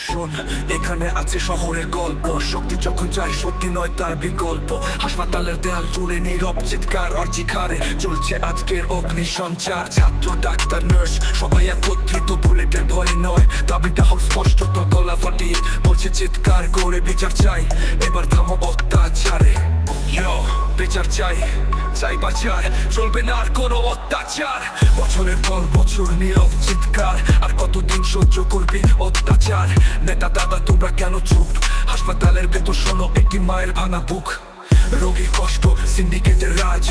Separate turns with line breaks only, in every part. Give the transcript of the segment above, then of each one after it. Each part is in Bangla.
শোন, এখানে আছে শহরের গল্প। শক্তি যখন চাই সত্যি নয় তার বিকল্প। হাসপাতালের দেয়াল জুড়ে নীরব চিৎকার আর জিখারে চলছে আজকের অগ্নি সঞ্চার। ছাত্র, ডাক্তার, নার্স সবাই একত্রিত, বুলেটের ভয়ে নয়, দাবিটা হোক স্পষ্ট। তো গলা ফাটিয়ে বলছে চিৎকার করে বিচার চাই, এবার থামো অত্যাচারে। বিচার চাই, চাই বাঁচার, চলবে না আর কোনো অত্যাচার। বছরের পর বছর নীরব চিৎকার, আর কতদিন সহ্য করবি অত্যাচার? নেতা দাদা তোমরা কেন চুপ? হাসপাতালের ভেতর শোনো একটি মায়ের ভাঙা বুক। রোগীর কষ্ট, সিন্ডিকেটের রাজ,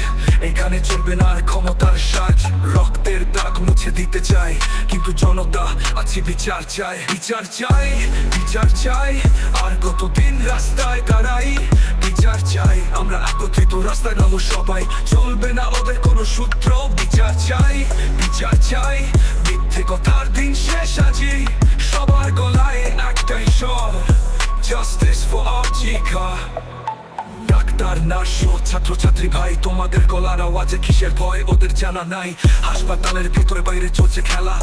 এখানে চলবে না আর ক্ষমতার সাজ। রক্তের দাগ মুছে দিতে চাই, কিন্তু জনতা আছে বিচার চাই। বিচার চাই, বিচার চাই, আর কতদিন রাস্তায় দাঁড়াই? বিচার চাই, আমরা একত্রিত রাস্তায় নামো সবাই, চলবে না ওদের কোনো সূত্র। বিচার চাই, বিচার চাই, মিথ্যে কথার দিন শেষ আজি। সবার গলায় একটাই স্বর, জাস্টিস ফর আর্জিকা। ডাক্তার, নার্স, ছাত্র ছাত্রী ভাই, তোমাদের গলার আওয়াজে কিসের ভয় ওদের জানা নাই? হাসপাতালের ভিতরে বাইরে চলছে খেলা,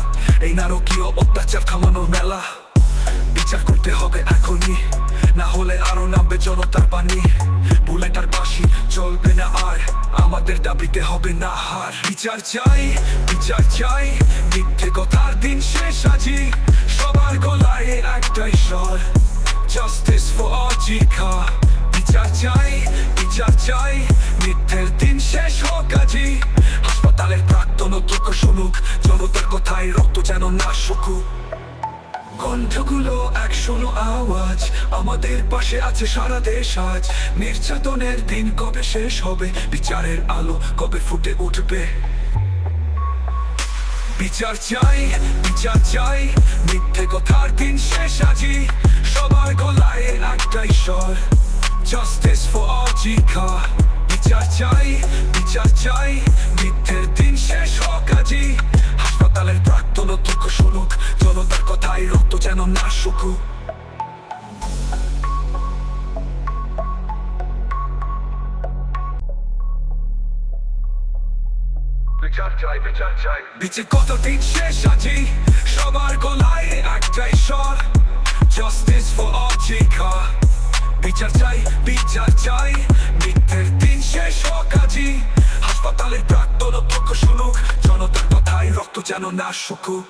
এই নারকীয় অত্যাচার থামানোর মেলা। বিচার করতে হবে এখনই, না হলে আরো নামবে জনতার পানি। বুলেটার বাঁশি চলবে না আর, আমাদের দাবিতে হবে না হার। বিচার চাই, বিচার চাই, মিথ্যে কথার দিন শেষ আজি। সবার গলায় একটাই স্বর, জাস্টিস ফর আর্জিকা। বিচার চাই, বিচার চাই, মিথ্যের দিন শেষ হোক আজি। হাসপাতালের প্রাক্তন দুঃখ শুনুক, জনতার কথায় রক্ত যেন না শুকুক। কণ্ঠগুলো এক শোনো আওয়াজ, আমাদের পাশে আছে সারা দেশ আজ। নির্যাতনের দিন কবে শেষ হবে? বিচারের আলো কবে ফুটে উঠবে? বিচার চাই, বিচার চাই, মিথ্যে কথার দিন শেষ আজি। সবার গলায় একটাই স্বর, জাস্টিস ফর আর্জিকা। বিচার চাই, বিচার চাই, মিথ্যের দিন শেষ হোক আজি। হাসপাতালের প্রাক্তন দুঃখ শুনুক, জনতার কথায় রক্ত যেন না শুকুক। বিচার চাই, বিচার চাই, বিচার কতদিন শেষ আজি। সবার গলায় একটাই স্বর, জাস্টিস ফর আর্জিকা। বিচার চাই, বিচার চাই, মিথ্যের দিন শেষ হোক আজি। হাসপাতালের প্রাক্তন দুঃখ শুনুক, জনতার কথায় রক্ত যেন না শুকুক।